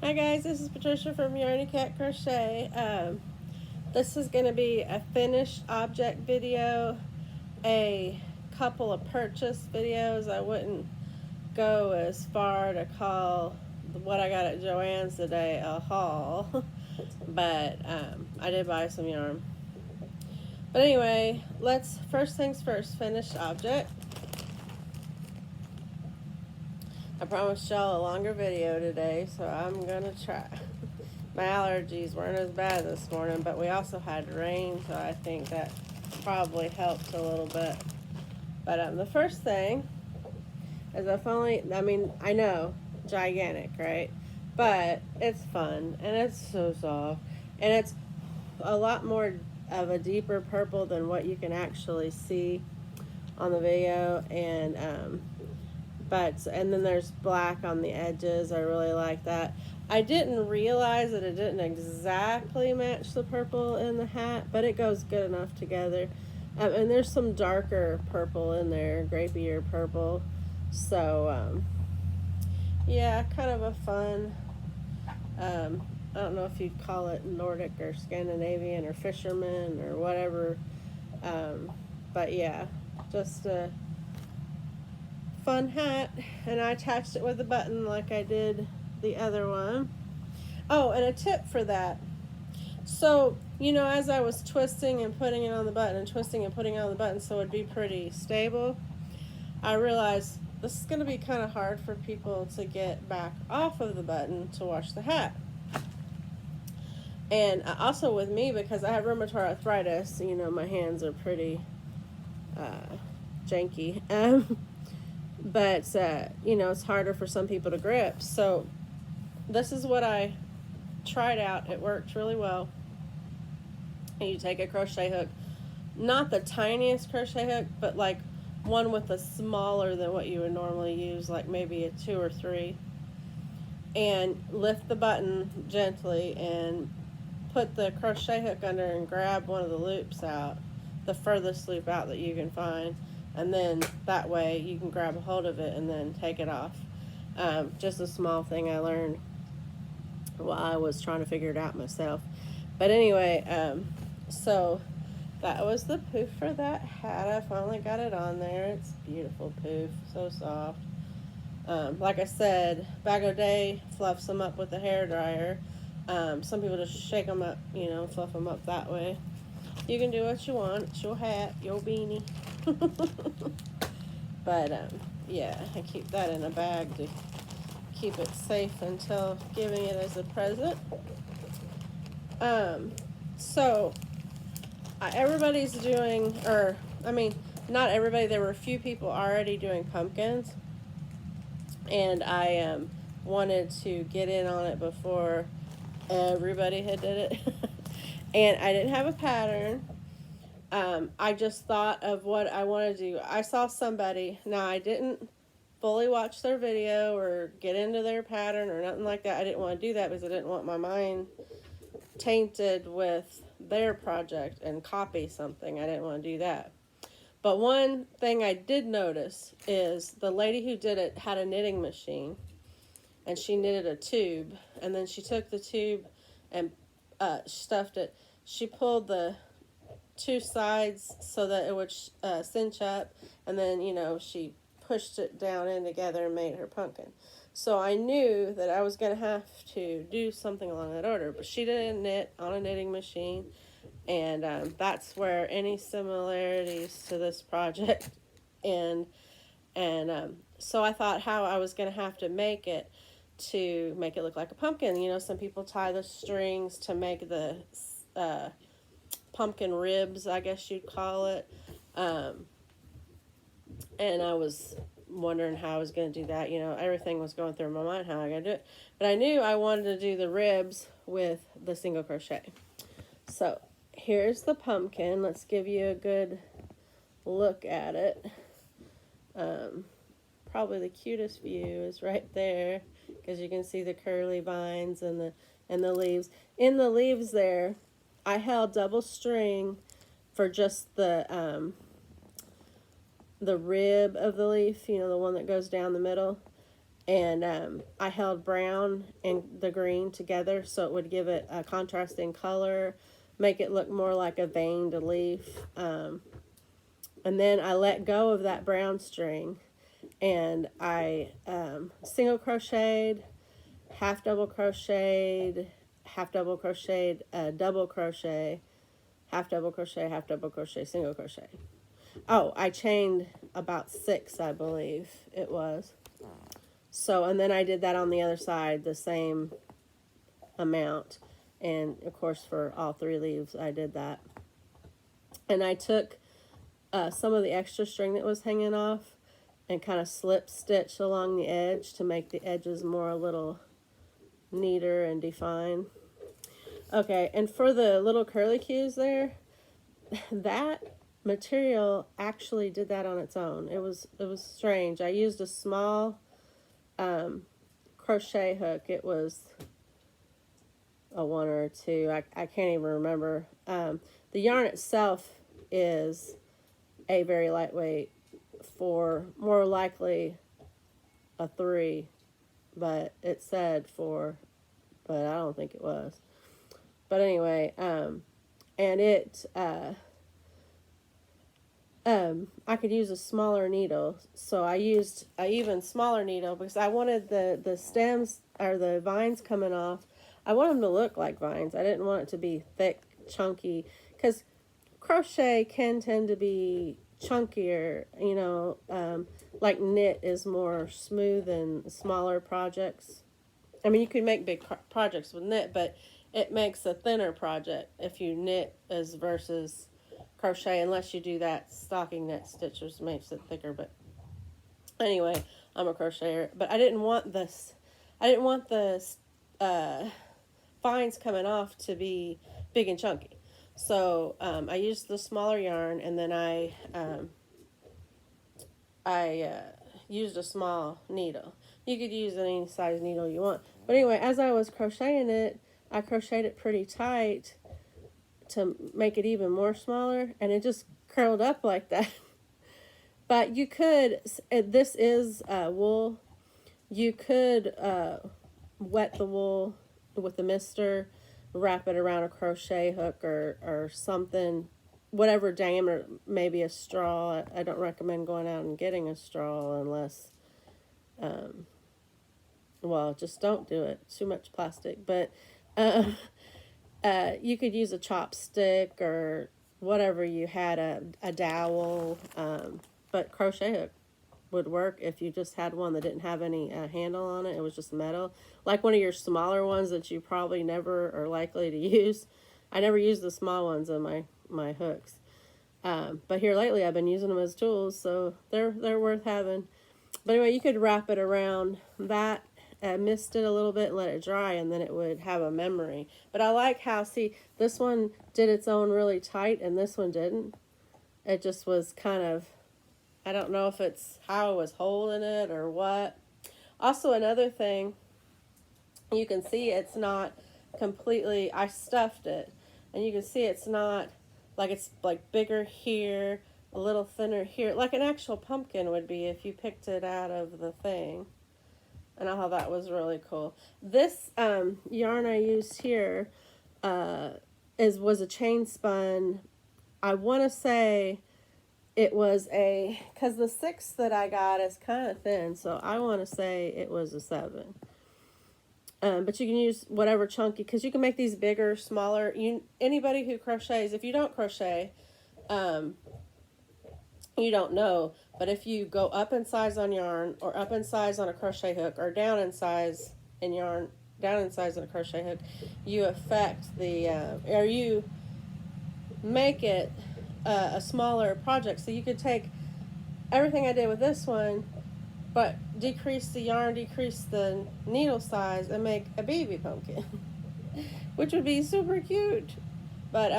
Hi guys, this is Patricia from Yarny Cat Crochet. This is going to be a finished object video, a couple of purchase videos. I wouldn't go as far to call what I got at Joann's today a haul, but I did buy some yarn. But anyway, first things first, finished object. I promised y'all a longer video today, so I'm gonna try. My allergies weren't as bad this morning, but we also had rain, so I think that probably helped a little bit. But the first thing is I know, gigantic, right? But it's fun, and it's so soft, and it's a lot more of a deeper purple than what you can actually see on the video, and then there's black on the edges. I really like that. I didn't realize that it didn't exactly match the purple in the hat, but it goes good enough together. And there's some darker purple in there, grapier purple. So, yeah, kind of a fun, I don't know if you'd call it Nordic or Scandinavian or fisherman or whatever. But yeah, just a fun hat, and I attached it with a button like I did the other one. Oh, and a tip for that. So, as I was twisting and putting it on the button and twisting and putting it on the button so it'd be pretty stable, I realized this is going to be kind of hard for people to get back off of the button to wash the hat. And also with me, because I have rheumatoid arthritis, my hands are pretty janky. But, it's harder for some people to grip. So this is what I tried out. It worked really well. And you take a crochet hook, not the tiniest crochet hook, but like one with a smaller than what you would normally use, like maybe a 2 or 3, and lift the button gently and put the crochet hook under and grab one of the loops out, the furthest loop out that you can find. And then that way you can grab a hold of it and then take it off. Just a small thing I learned while I was trying to figure it out myself. But anyway, so that was the poof for that hat. I finally got it on there. It's beautiful poof, so soft. Like I said, back of the day, fluffs them up with a hairdryer. Some people just shake them up, fluff them up that way. You can do what you want. It's your hat, your beanie. But yeah, I keep that in a bag to keep it safe until giving it as a present. So everybody's doing, not everybody, there were a few people already doing pumpkins, and I wanted to get in on it before everybody had did it. And I didn't have a pattern. I just thought of what I want to do. I saw somebody, now I didn't fully watch their video or get into their pattern or nothing like that. I didn't want to do that because I didn't want my mind tainted with their project and copy something. I didn't want to do that. But one thing I did notice is the lady who did it had a knitting machine, and she knitted a tube, and then she took the tube and stuffed it. She pulled the 2 sides so that it would cinch up, and then she pushed it down in together and made her pumpkin. So I knew that I was going to have to do something along that order, but she didn't knit on a knitting machine, and that's where any similarities to this project end. And so I thought how I was going to have to make it to make it look like a pumpkin. Some people tie the strings to make the pumpkin ribs, I guess you'd call it. And I was wondering how I was going to do that. Everything was going through my mind how I was going to do it. But I knew I wanted to do the ribs with the single crochet. So here's the pumpkin. Let's give you a good look at it. Probably the cutest view is right there, because you can see the curly vines and the leaves. In the leaves there, I held double string for just the rib of the leaf, the one that goes down the middle. and I held brown and the green together so it would give it a contrasting color, make it look more like a veined leaf. And then I let go of that brown string, and I single crocheted, half double crocheted, half double crocheted, double crochet, half double crochet, half double crochet, single crochet. Oh, I chained about 6, I believe it was. So, and then I did that on the other side, the same amount. And of course, for all 3 leaves, I did that. And I took some of the extra string that was hanging off and kind of slip stitched along the edge to make the edges more a little neater and defined. Okay, and for the little curly cues there, that material actually did that on its own. It was strange. I used a small crochet hook. It was a 1 or a 2. I can't even remember. The yarn itself is a very lightweight 4, more likely a 3, but it said 4, but I don't think it was. But anyway, and it I could use a smaller needle, so I used an even smaller needle because I wanted the stems or the vines coming off. I want them to look like vines. I didn't want it to be thick, chunky, because crochet can tend to be chunkier, you know, like knit is more smooth and smaller projects. I mean, you could make big projects with knit, but it makes a thinner project if you knit as versus crochet, unless you do that stocking knit stitches makes it thicker. But anyway, I'm a crocheter, but I didn't want the vines coming off to be big and chunky. So I used the smaller yarn, and then I used a small needle. You could use any size needle you want. But anyway, as I was crocheting it, I crocheted it pretty tight to make it even more smaller, and it just curled up like that. But you could, this is wool, you could wet the wool with the mister, wrap it around a crochet hook or something, whatever diameter, maybe a straw. I don't recommend going out and getting a straw unless, well, just don't do it. Too much plastic. But you could use a chopstick or whatever you had, a dowel, but crochet hook would work if you just had one that didn't have any handle on it. It was just metal, like one of your smaller ones that you probably never are likely to use. I never use the small ones on my hooks, but here lately I've been using them as tools, so they're worth having. But anyway, you could wrap it around that, mist it a little bit and let it dry, and then it would have a memory. But I like how, see, this one did its own really tight and this one didn't. It just was kind of, I don't know if it's how I was holding it or what. Also, another thing, you can see it's not completely, I stuffed it, and you can see it's not, like it's like bigger here, a little thinner here, like an actual pumpkin would be if you picked it out of the thing. And I thought that was really cool. This yarn I used here was a chain spun. I want to say it was because the 6 that I got is kind of thin, so I want to say it was a 7. But you can use whatever chunky, because you can make these bigger, smaller. Anybody who crochets, if you don't crochet, you don't know, but if you go up in size on yarn, or up in size on a crochet hook, or down in size in yarn, down in size on a crochet hook, you affect the, or you make it a smaller project. So you could take everything I did with this one, but decrease the yarn, decrease the needle size, and make a baby pumpkin, which would be super cute. But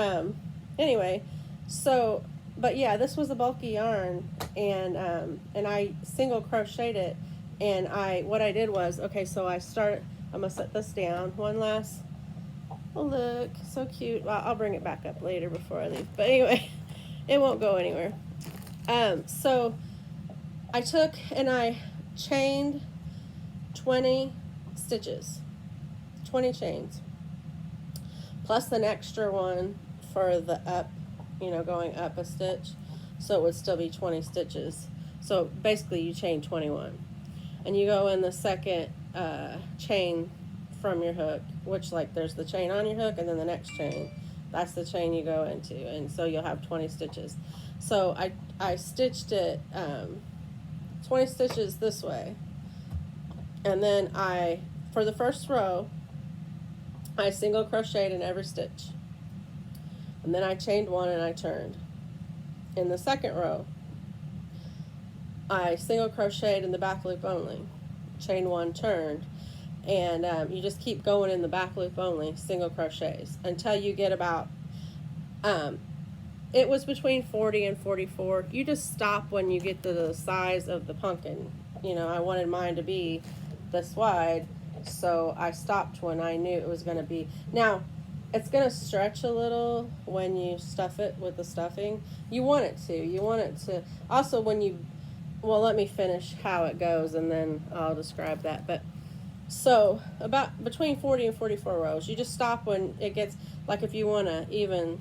anyway, so, but yeah, this was a bulky yarn, and I single crocheted it, and what I did was, okay, so I'm gonna set this down one last, oh look, so cute. Well, I'll bring it back up later before I leave, but anyway, it won't go anywhere. So I took and I chained 20 stitches, 20 chains, plus an extra one for the up, you know, going up a stitch, so it would still be 20 stitches. So basically you chain 21, and you go in the second chain from your hook, which, like, there's the chain on your hook and then the next chain, that's the chain you go into, and so you'll have 20 stitches. So I stitched it 20 stitches this way, and then for the first row I single crocheted in every stitch, and then I chained one and I turned. In the second row I single crocheted in the back loop only, chain one, turned, and you just keep going in the back loop only, single crochets, until you get about it was between 40 and 44. You just stop when you get to the size of the pumpkin. You know, I wanted mine to be this wide, so I stopped when I knew it was going to be. Now, it's going to stretch a little when you stuff it with the stuffing. You want it to. You want it to. Also, when you, well, let me finish how it goes, and then I'll describe that. But so about between 40 and 44 rows, you just stop when it gets, like, if you want to even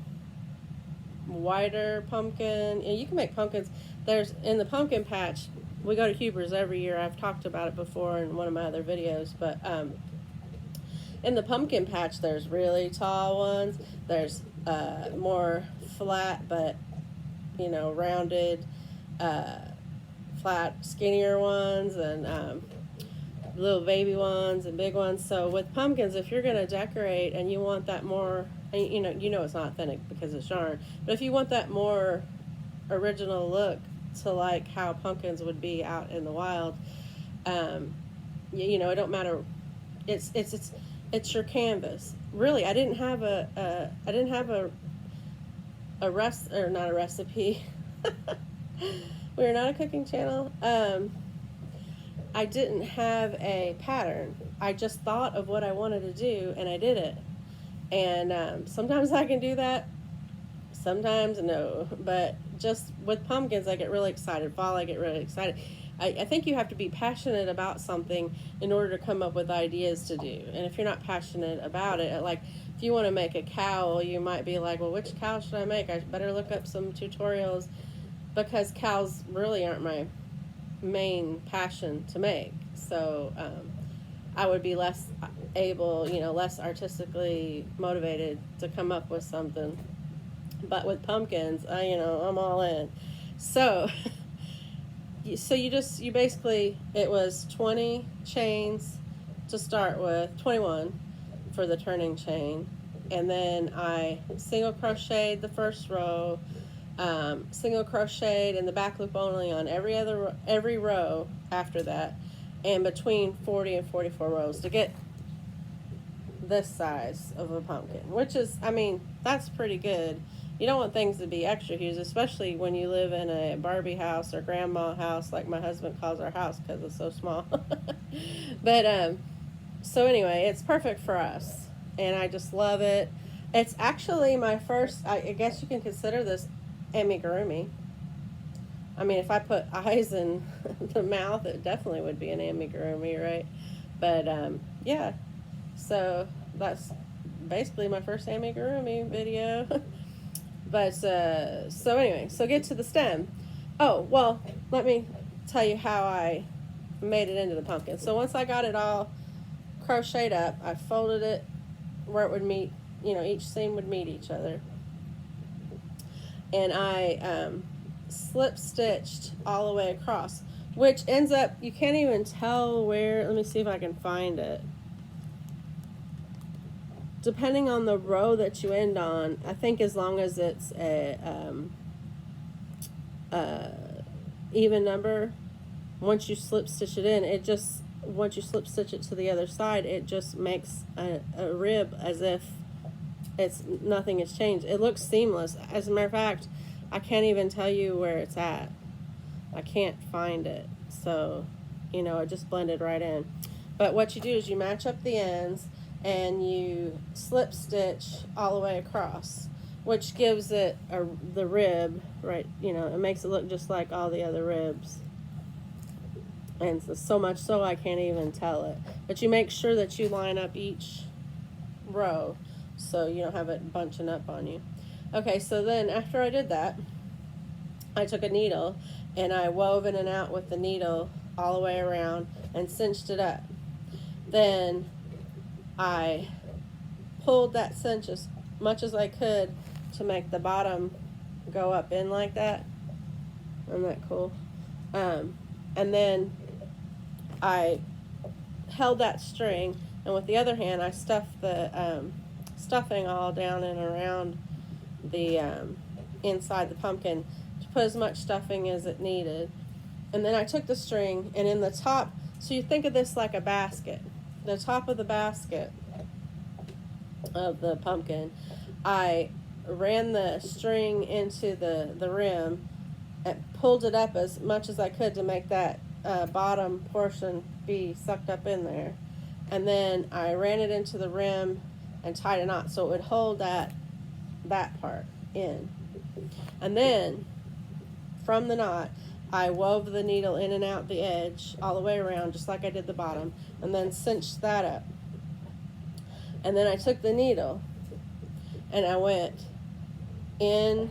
wider pumpkin, and you can make pumpkins. There's, in the pumpkin patch, we go to Huber's every year. I've talked about it before in one of my other videos, but in the pumpkin patch there's really tall ones, there's more flat but, you know, rounded, flat, skinnier ones, and little baby ones and big ones. So with pumpkins, if you're going to decorate and you want that more, you know it's not authentic because it's yarn, but if you want that more original look to, like, how pumpkins would be out in the wild, you know, it don't matter. It's your canvas. Really, I didn't have a not a recipe. We're not a cooking channel. I didn't have a pattern. I just thought of what I wanted to do and I did it. And sometimes I can do that, sometimes no. But just with pumpkins, I get really excited. Fall, I get really excited. I think you have to be passionate about something in order to come up with ideas to do. And if you're not passionate about it, like if you want to make a cowl, you might be like, well, which cowl should I make? I better look up some tutorials, because cows really aren't my main passion to make. So I would be less able, you know, less artistically motivated to come up with something. But with pumpkins, you know, I'm all in. So you basically, it was 20 chains to start with, 21 for the turning chain, and then I single crocheted the first row, single crocheted in the back loop only on every row after that, and between 40 and 44 rows to get this size of a pumpkin, which is, I mean, that's pretty good. You don't want things to be extra huge, especially when you live in a Barbie house or grandma house, like my husband calls our house because it's so small. But so anyway, it's perfect for us, and I just love it. It's actually my first, I guess you can consider this amigurumi. I mean, if I put eyes in the mouth, it definitely would be an amigurumi, right? But yeah, so that's basically my first amigurumi video. But so anyway, so get to the stem. Oh, well, let me tell you how I made it into the pumpkin. So once I got it all crocheted up, I folded it where it would meet, you know, each seam would meet each other. And I slip stitched all the way across, which ends up, you can't even tell where, let me see if I can find it. Depending on the row that you end on, I think as long as it's a even number, once you slip stitch it in, it just, once you slip stitch it to the other side, it just makes a rib as if it's nothing has changed. It looks seamless. As a matter of fact, I can't even tell you where it's at. I can't find it. So, you know, it just blended right in. But what you do is you match up the ends and you slip stitch all the way across, which gives it the rib, right? You know, it makes it look just like all the other ribs. And so much so I can't even tell it. But you make sure that you line up each row so you don't have it bunching up on you. Okay, so then after I did that, I took a needle and I wove in and out with the needle all the way around and cinched it up. Then I pulled that cinch as much as I could to make the bottom go up in like that. Isn't that cool? And then I held that string, and with the other hand I stuffed the stuffing all down and around the inside the pumpkin to put as much stuffing as it needed. And then I took the string, and in the top, so you think of this like a basket, the top of the basket of the pumpkin, I ran the string into the rim and pulled it up as much as I could to make that bottom portion be sucked up in there. And then I ran it into the rim and tied a knot so it would hold that part in. And then from the knot, I wove the needle in and out the edge all the way around, just like I did the bottom, and then cinched that up. And then I took the needle and I went in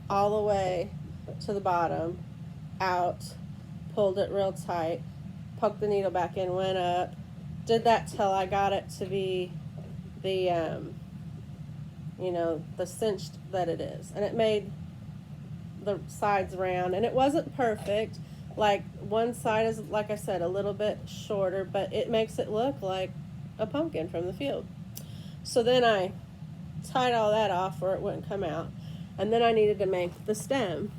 all the way to the bottom, out, pulled it real tight, poked the needle back in, went up, did that till I got it to be the, you know, the cinched that it is. And it made the sides round, and it wasn't perfect. Like, one side is, like I said, a little bit shorter, but it makes it look like a pumpkin from the field. So then I tied all that off where it wouldn't come out, and then I needed to make the stem.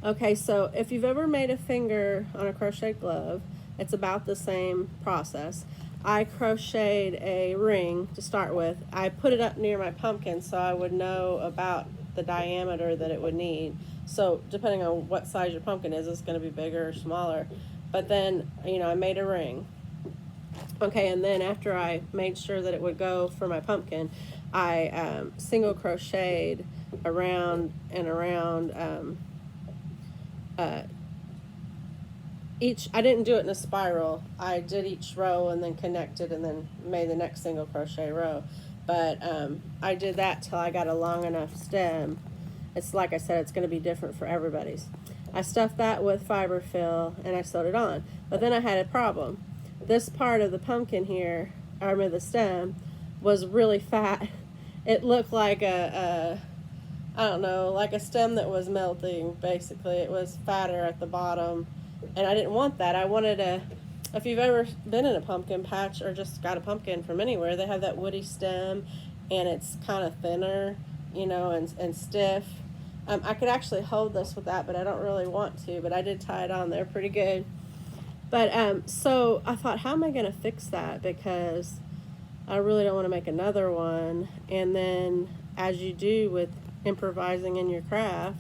Okay, so if you've ever made a finger on a crochet glove, it's about the same process. I crocheted a ring to start with. I put it up near my pumpkin so I would know about the diameter that it would need. So depending on what size your pumpkin is, it's going to be bigger or smaller. But then, you know, I made a ring. Okay, and then after I made sure that it would go for my pumpkin, I single crocheted around and around each. I didn't do it in a spiral. I did each row and then connected and then made the next single crochet row. But I did that till I got a long enough stem. It's like I said, it's going to be different for everybody's. I stuffed that with fiber fill and I sewed it on. But then I had a problem. This part of the pumpkin here, arm of the stem, was really fat. It looked like I don't know, like a stem that was melting, basically. It was fatter at the bottom, and I didn't want that. I wanted if you've ever been in a pumpkin patch or just got a pumpkin from anywhere, they have that woody stem, and it's kind of thinner, you know, and stiff. I could actually hold this with that, but I don't really want to, but I did tie it on there pretty good. But so I thought, how am I going to fix that? Because I really don't want to make another one. And then, as you do with improvising in your craft,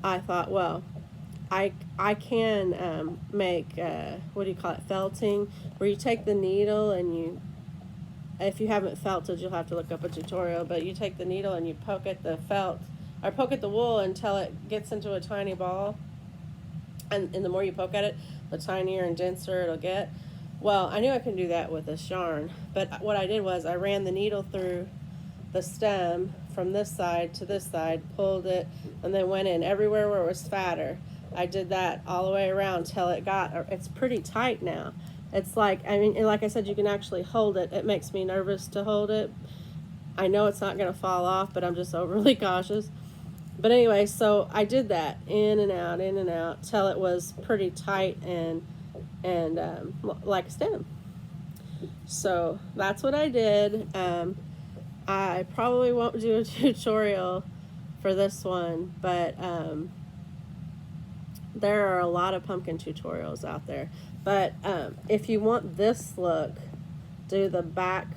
I thought, well, I can make, what do you call it, felting, where you take the needle and you, if you haven't felted, you'll have to look up a tutorial, but you take the needle and you poke at the felt, or poke at the wool until it gets into a tiny ball. And the more you poke at it, the tinier and denser it'll get. Well, I knew I couldn't do that with this yarn, but what I did was I ran the needle through the stem from this side to this side, pulled it, and then went in everywhere where it was fatter. I did that all the way around till it got, it's pretty tight now. It's like, I mean, like I said, you can actually hold it. It makes me nervous to hold it. I know it's not going to fall off, but I'm just overly cautious. But anyway, so I did that in and out till it was pretty tight and like a stem. So that's what I did. I probably won't do a tutorial for this one, but there are a lot of pumpkin tutorials out there. But if you want this look, do the back,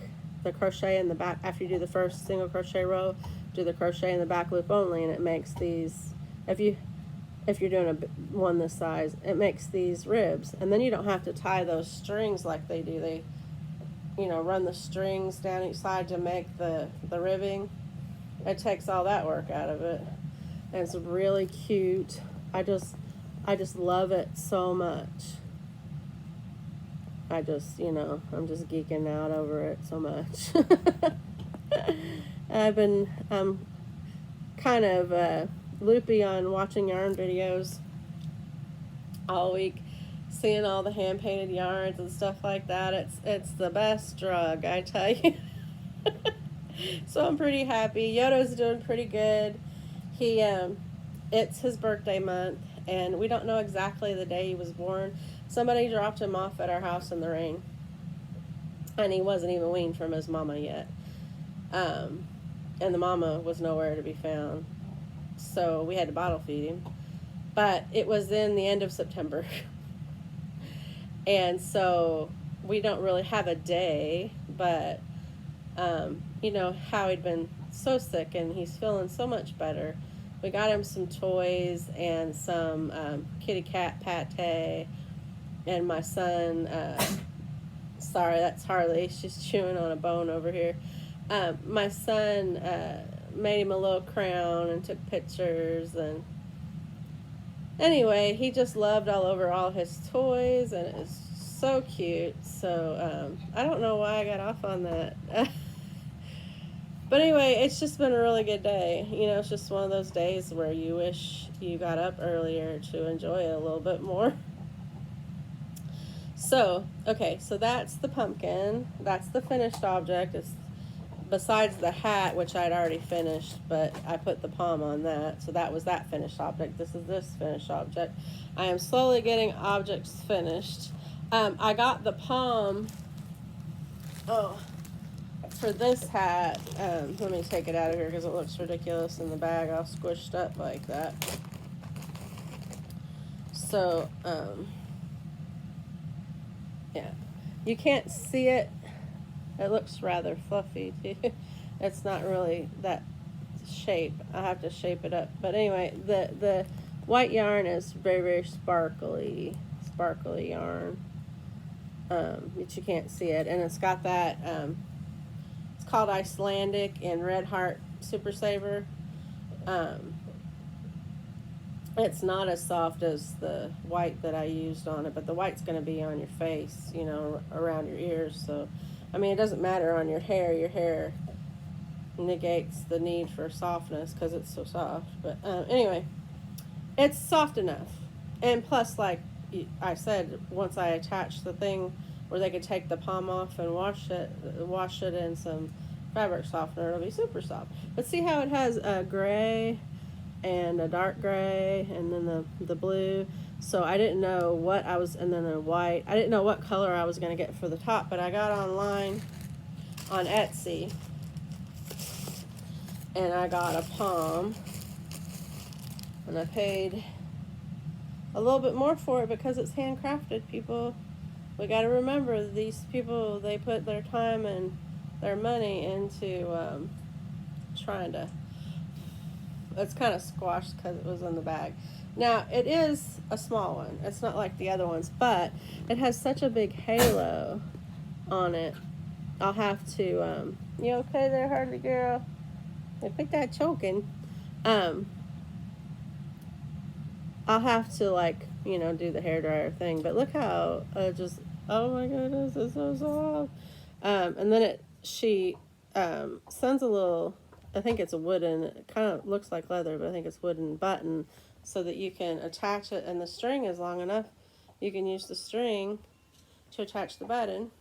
the crochet in the back. After you do the first single crochet row, do the crochet in the back loop only, and it makes these, if you're doing one this size, it makes these ribs. And then you don't have to tie those strings like they do. They, you know, run the strings down each side to make the ribbing. It takes all that work out of it. And it's really cute. I just love it so much. I just, I'm just geeking out over it so much. I'm kind of loopy on watching yarn videos all week, seeing all the hand painted yarns and stuff like that. It's the best drug, I tell you. So I'm pretty happy. Yodo's doing pretty good. It's his birthday month, and we don't know exactly the day he was born. Somebody dropped him off at our house in the rain, and he wasn't even weaned from his mama yet. And the mama was nowhere to be found, so we had to bottle feed him. But it was in the end of September, and so we don't really have a day, but how he'd been so sick and he's feeling so much better. We got him some toys and some kitty cat pate, and my son, sorry, that's Harley, she's chewing on a bone over here. My son made him a little crown and took pictures, and anyway, he just loved all over all his toys, and it was so cute. So I don't know why I got off on that. But anyway, it's just been a really good day. It's just one of those days where you wish you got up earlier to enjoy it a little bit more. So, okay, so that's the pumpkin. That's the finished object. It's besides the hat, which I'd already finished, but I put the palm on that. So that was that finished object. This is this finished object. I am slowly getting objects finished. I got the palm. For this hat, let me take it out of here because it looks ridiculous in the bag all squished up like that. So, yeah, you can't see it. It looks rather fluffy too. It's not really that shape. I have to shape it up. But anyway, the white yarn is very, very sparkly yarn. But you can't see it, and it's got that. It's called Icelandic in Red Heart Super Saver. It's not as soft as the white that I used on it, but the white's going to be on your face, around your ears. So, it doesn't matter on your hair. Your hair negates the need for softness because it's so soft. But anyway, it's soft enough. And plus, like I said, once I attach the thing where they could take the palm off and wash it in some fabric softener, it'll be super soft. But see how it has a gray and a dark gray and then the blue. So I didn't know what I was, and then the white. I didn't know what color I was going to get for the top, but I got online on Etsy and I got a palm, and I paid a little bit more for it because it's handcrafted, people. We got to remember, these people, they put their time and their money into trying to, it's kind of squashed because it was in the bag. Now, it is a small one. It's not like the other ones, but it has such a big halo on it. I'll have to, you okay there, Harley girl? I think that choking. I'll have to, do the hairdryer thing, but look how oh my goodness, it's so soft. And then she sends a little, I think it's a wooden, it kind of looks like leather, but I think it's wooden button so that you can attach it, and the string is long enough. You can use the string to attach the button.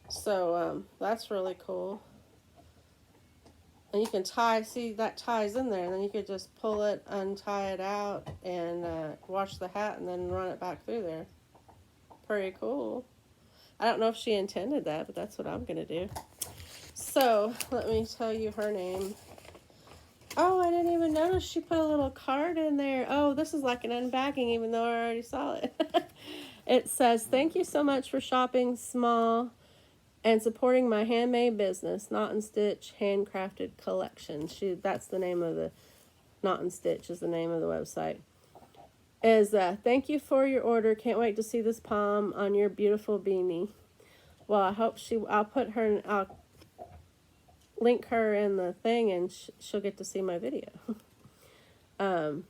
So that's really cool. And you can see that ties in there, and then you could just pull it, untie it out, and wash the hat, and then run it back through there. Pretty cool. I don't know if she intended that, but that's what I'm going to do. So, let me tell you her name. Oh, I didn't even notice she put a little card in there. Oh, this is like an unbagging, even though I already saw it. It says, "Thank you so much for shopping small and supporting my handmade business, Knot and Stitch Handcrafted Collection." That's the name of the, Knot and Stitch is the name of the website. Thank you for your order. Can't wait to see this palm on your beautiful beanie. Well, I hope I'll link her in the thing, and she'll get to see my video.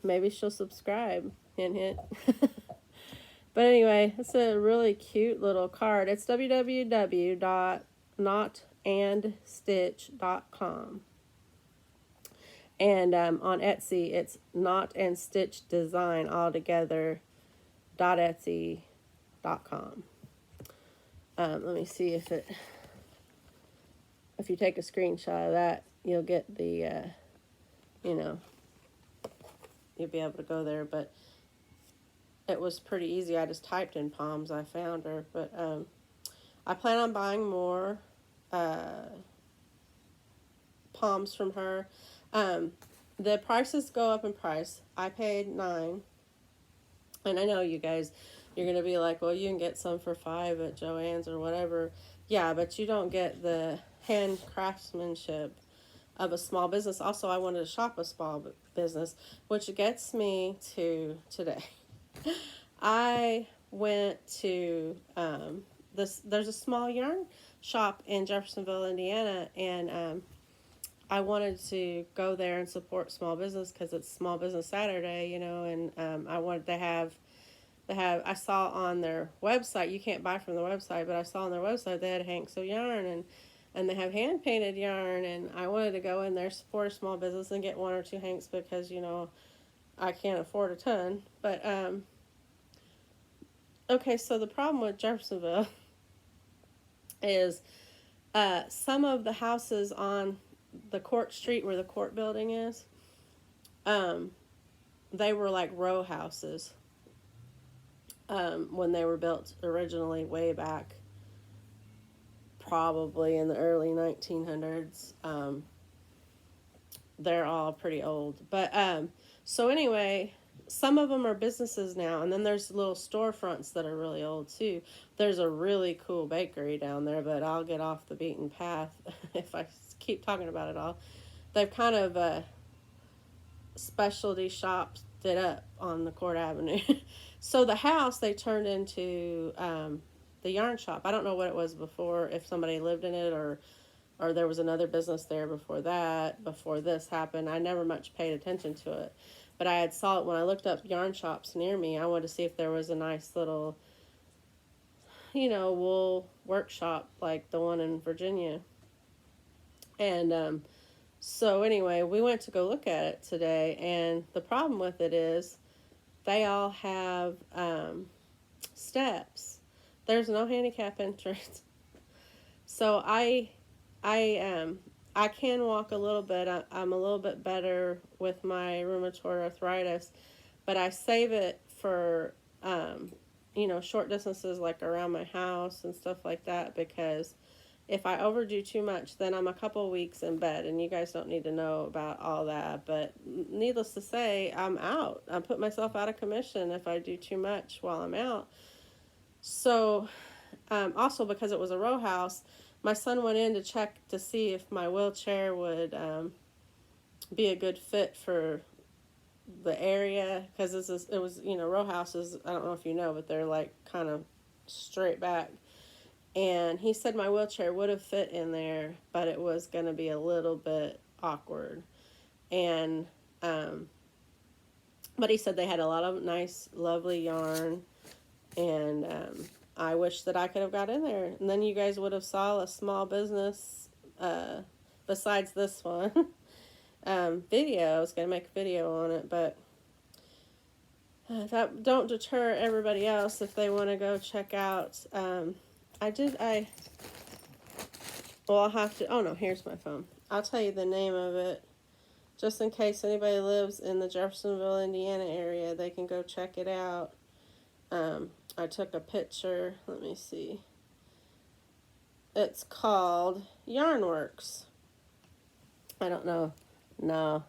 Maybe she'll subscribe. Hint, hint. But anyway, it's a really cute little card. It's www.knotandstitch.com. And on Etsy, it's Knot and Stitch Design all together .etsy.com. Let me see if you take a screenshot of that, you'll get the, you'll be able to go there. But it was pretty easy. I just typed in Palms. I found her. But I plan on buying more Palms from her. The prices go up in price. I paid $9. And I know you guys, you're going to be like, well, you can get some for $5 at Joann's or whatever. Yeah, but you don't get the hand craftsmanship of a small business. Also, I wanted to shop a small business, which gets me to today. I went to there's a small yarn shop in Jeffersonville, Indiana, and I wanted to go there and support small business because it's Small Business Saturday, and I wanted to have, I saw on their website, you can't buy from the website, but I saw on their website they had hanks of yarn, and they have hand-painted yarn, and I wanted to go in there, support a small business, and get 1 or 2 hanks because, I can't afford a ton. But, okay, so the problem with Jeffersonville is some of the houses on the Court Street where the court building is, they were like row houses when they were built originally way back, probably in the early 1900s. They're all pretty old. But so anyway, some of them are businesses now, and then there's little storefronts that are really old too. There's a really cool bakery down there, but I'll get off the beaten path if I keep talking about it all. They've kind of specialty shops it up on the Court Avenue. So the house they turned into the yarn shop. I don't know what it was before, if somebody lived in it or there was another business there before that, before this happened. I never much paid attention to it. But I had saw it when I looked up yarn shops near me. I wanted to see if there was a nice little, wool workshop like the one in Virginia. And so anyway, we went to go look at it today. And the problem with it is they all have steps. There's no handicap entrance. So I can walk a little bit. I'm a little bit better with my rheumatoid arthritis, but I save it for, short distances like around my house and stuff like that, because if I overdo too much, then I'm a couple weeks in bed, and you guys don't need to know about all that. But needless to say, I'm out. I put myself out of commission if I do too much while I'm out. So, also because it was a row house, my son went in to check to see if my wheelchair would be a good fit for the area, because it was row houses. I don't know if you know, but they're like kind of straight back. And he said my wheelchair would have fit in there, but it was going to be a little bit awkward. And but he said they had a lot of nice, lovely yarn, and I wish that I could have got in there. And then you guys would have saw a small business besides this one video. I was going to make a video on it, but that don't deter everybody else if they want to go check out. I'll have to, oh no, here's my phone. I'll tell you the name of it, just in case anybody lives in the Jeffersonville, Indiana area, they can go check it out. I took a picture, let me see. It's called Yarnworks. I don't know, no,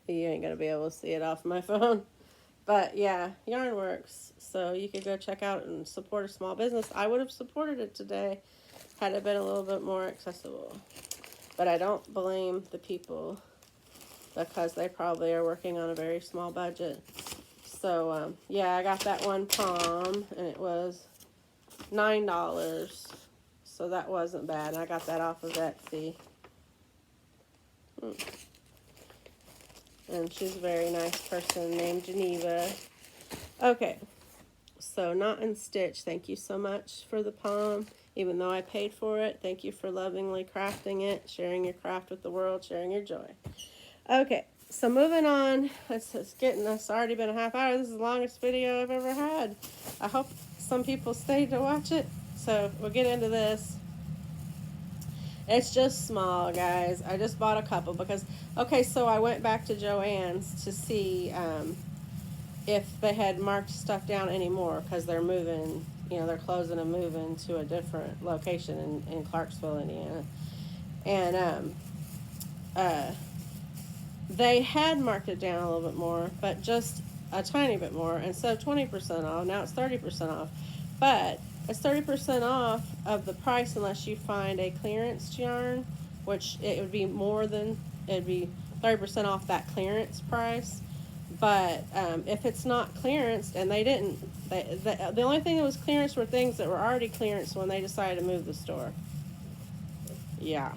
you ain't gonna be able to see it off my phone. But yeah, Yarnworks. So you could go check out and support a small business. I would have supported it today had it been a little bit more accessible. But I don't blame the people, because they probably are working on a very small budget. So yeah, I got that one palm, and it was $9. So that wasn't bad. I got that off of Etsy. And she's a very nice person named Geneva. Okay, So Knot and Stitch, thank you so much for the palm. Even though I paid for it, thank you for lovingly crafting it, sharing your craft with the world, sharing your joy. Okay, so moving on. It's already been a half hour. This is the longest video I've ever had. I hope some people stayed to watch it. So we'll get into this. It's just small, guys. I just bought a couple because, okay, so I went back to Joann's to see if they had marked stuff down anymore because they're moving, they're closing and moving to a different location in Clarksville, Indiana. And they had marked it down a little bit more, but just a tiny bit more. And so 20% off, now it's 30% off. But it's 30% off of the price unless you find a clearance yarn, which it would be it'd be 30% off that clearance price. But if it's not clearanced, and the only thing that was clearance were things that were already clearanced when they decided to move the store. Yeah.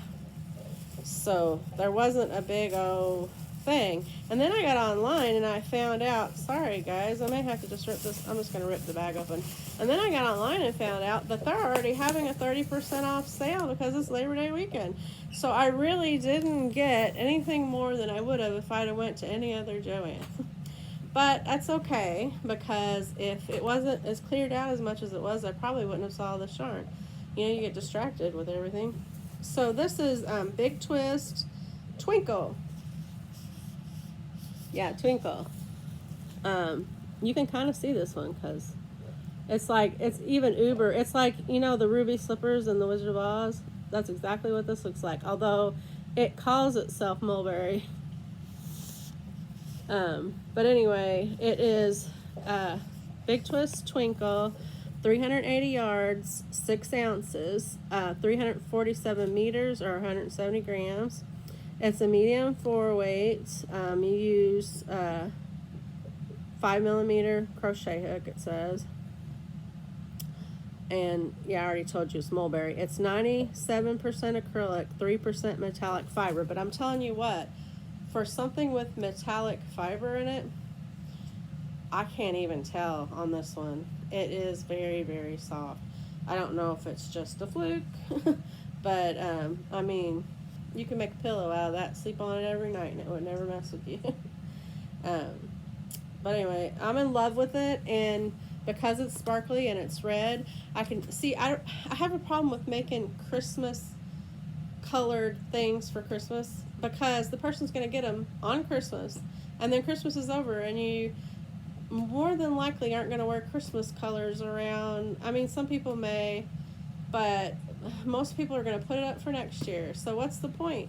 So there wasn't a big old thing. And then I got online and I found out, sorry guys, I may have to just rip this, I'm just going to rip the bag open. And then I got online and found out that they're already having a 30% off sale because it's Labor Day weekend. So I really didn't get anything more than I would have if I'd have went to any other Joann. But that's okay, because if it wasn't as cleared out as much as it was, I probably wouldn't have saw this yarn. You get distracted with everything. So this is Big Twist Twinkle. Yeah, Twinkle. You can kind of see this one because it's even uber. It's like, the ruby slippers in the Wizard of Oz. That's exactly what this looks like. Although it calls itself mulberry. But anyway, it is Big Twist Twinkle, 380 yards, 6 ounces, 347 meters or 170 grams. It's a medium 4 weight. You use 5mm crochet hook, it says. And yeah, I already told you it's mulberry. It's 97% acrylic, 3% metallic fiber. But I'm telling you what, for something with metallic fiber in it, I can't even tell on this one. It is very, very soft. I don't know if it's just a fluke, but I mean, you can make a pillow out of that, sleep on it every night, and it would never mess with you. But anyway, I'm in love with it, and because it's sparkly and it's red, I can see, I have a problem with making Christmas colored things for Christmas, because the person's going to get them on Christmas, and then Christmas is over, and you more than likely aren't going to wear Christmas colors around. I mean, some people may, but most people are going to put it up for next year. So what's the point?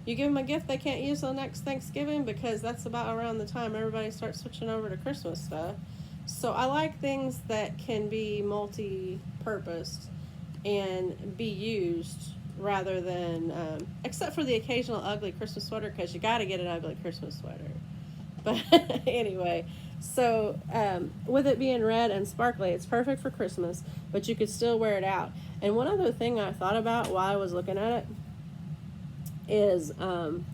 You give them a gift they can't use till next Thanksgiving, because that's about around the time everybody starts switching over to Christmas stuff. So I like things that can be multi-purposed and be used, rather than, except for the occasional ugly Christmas sweater, because you got to get an ugly Christmas sweater. But anyway, so with it being red and sparkly, it's perfect for Christmas, but you could still wear it out. And one other thing I thought about while I was looking at it is, can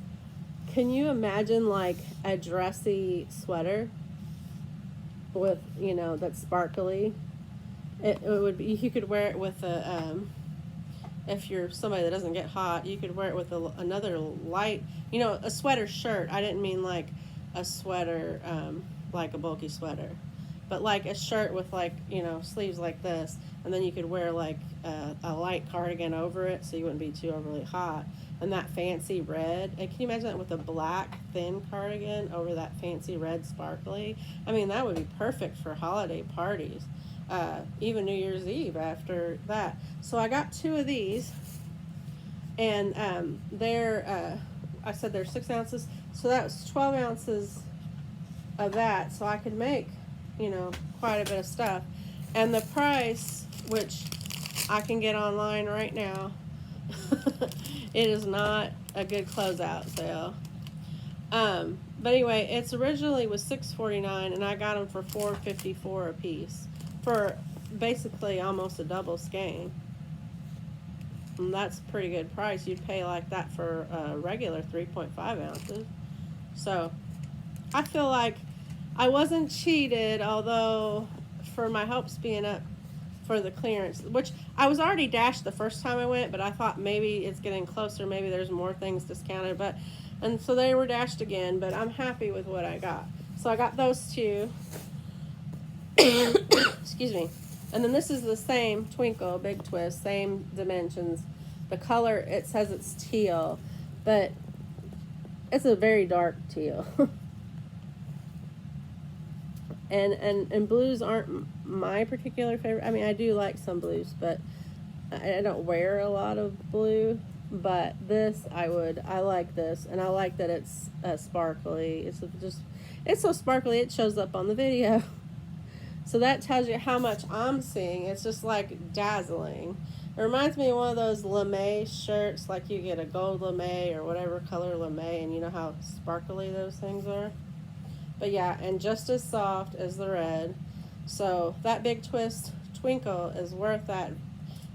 you imagine like a dressy sweater with, that's sparkly? It would be, you could wear it with a, if you're somebody that doesn't get hot, you could wear it with another light, a sweater shirt. I didn't mean like a sweater, like a bulky sweater, but like a shirt with like, sleeves like this, and then you could wear like a light cardigan over it so you wouldn't be too overly hot, and that fancy red. And can you imagine that with a black thin cardigan over that fancy red sparkly? I mean, that would be perfect for holiday parties, even New Year's Eve after that. So I got 2 of these, and I said they're 6 ounces, so that was 12 ounces of that, so I could make, quite a bit of stuff. And the price, which I can get online right now, it is not a good closeout sale. But anyway, it's originally was $6.49, and I got them for $4.54 a piece, for basically almost a double skein. And that's a pretty good price. You'd pay like that for a regular 3.5 ounces. So I feel like I wasn't cheated, although for my hopes being up for the clearance, which I was already dashed the first time I went, but I thought maybe it's getting closer, maybe there's more things discounted, and so they were dashed again, but I'm happy with what I got. So I got those two. Excuse me. And then this is the same Twinkle, big twist, same dimensions. The color, it says it's teal, but it's a very dark teal. and blues aren't my particular favorite. I mean, I do like some blues, but I don't wear a lot of blue. But this, I like this, and I like that it's sparkly. It's so sparkly it shows up on the video. So that tells you how much I'm seeing. It's just like dazzling. It reminds me of one of those lame shirts, like you get a gold lame or whatever color lame, and you know how sparkly those things are. But yeah, and just as soft as the red. So that big twist twinkle is worth that.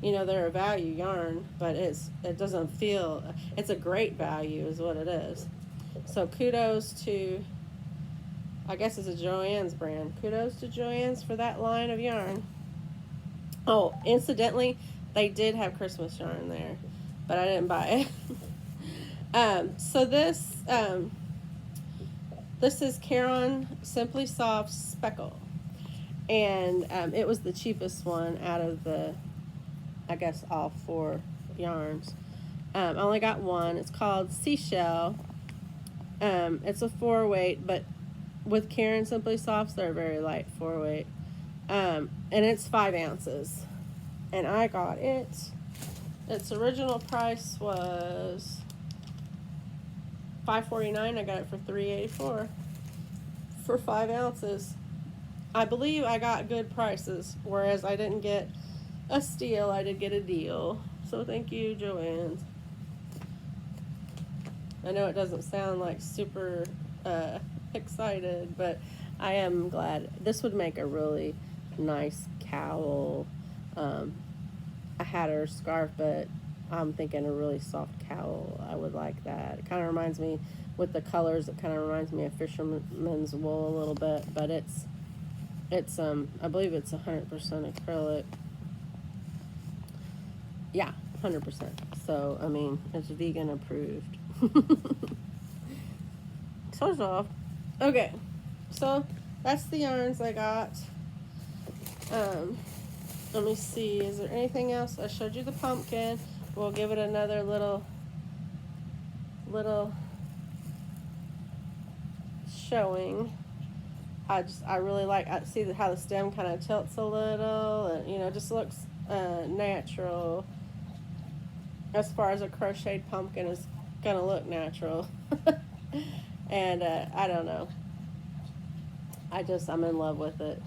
You know, they're a value yarn, but it doesn't feel, it's a great value is what it is. So kudos to, I guess it's a Joann's brand. Kudos to Joann's for that line of yarn. Oh, incidentally, they did have Christmas yarn there, but I didn't buy it. So this is Caron Simply Soft Speckle, and it was the cheapest one out of the, I guess, all 4 yarns. I only got one. It's called Seashell. It's a 4-weight, but with Caron Simply Softs, they're very light 4-weight. And it's 5 ounces. And I got it. Its original price was $5.49. I got it for $3.84 for 5 ounces. I believe I got good prices, whereas I didn't get a steal, I did get a deal. So thank you, Joann. I know it doesn't sound like super excited, but I am glad. This would make a really nice cowl. I had her scarf, but I'm thinking a really soft cowl. I would like that. It kind of reminds me, with the colors, it kind of reminds me of fisherman's wool a little bit, but it's I believe it's 100% acrylic. Yeah, 100%. So, I mean, it's vegan approved. So, okay. So, that's the yarns I got. Let me see. Is there anything else? I showed you the pumpkin. We'll give it another little showing. I really like, I see how the stem kind of tilts a little, and you know, just looks natural. As far as a crocheted pumpkin is gonna look natural. And I don't know, I'm in love with it.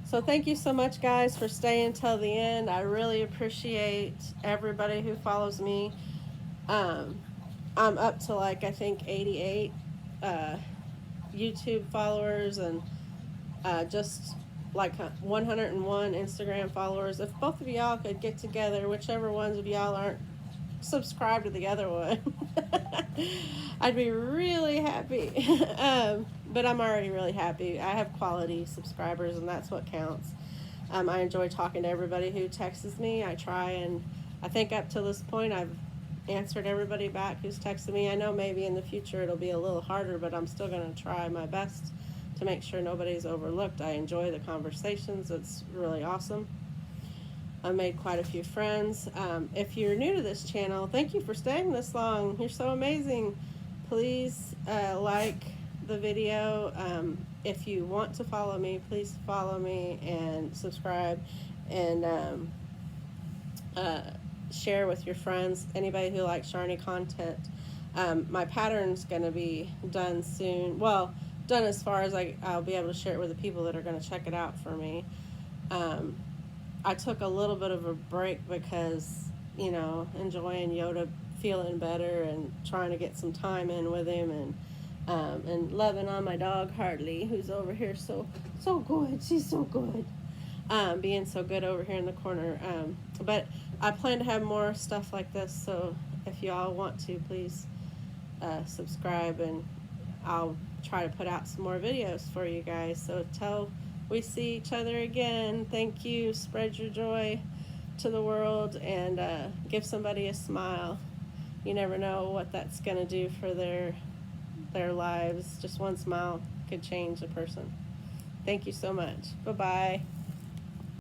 So thank you so much, guys, for staying till the end. I really appreciate everybody who follows me. I'm up to, like, I think 88 YouTube followers, and just like 101 Instagram followers. If both of y'all could get together, whichever ones of y'all aren't subscribed to the other one, I'd be really happy. But I'm already really happy. I have quality subscribers, and that's what counts. I enjoy talking to everybody who texts me. I try, and I think up to this point I've answered everybody back who's texted me. I know maybe in the future it'll be a little harder, but I'm still going to try my best to make sure nobody's overlooked. I enjoy the conversations. It's really awesome. I made quite a few friends. If you're new to this channel, thank you for staying this long. You're so amazing. Please like the video. If you want to follow me, please follow me and subscribe, and share with your friends, anybody who likes yarny content. My pattern's going to be done soon. Well, done as far as I'll be able to share it with the people that are going to check it out for me. I took a little bit of a break because, you know, enjoying Yoda feeling better and trying to get some time in with him, and loving on my dog Hartley, who's over here so good. She's so good. Being so good over here in the corner. But I plan to have more stuff like this, so if y'all want to, please subscribe, and I'll try to put out some more videos for you guys. So tell we see each other again. Thank you. Spread your joy to the world and give somebody a smile. You never know what that's going to do for their lives. Just one smile could change a person. Thank you so much. Bye-bye.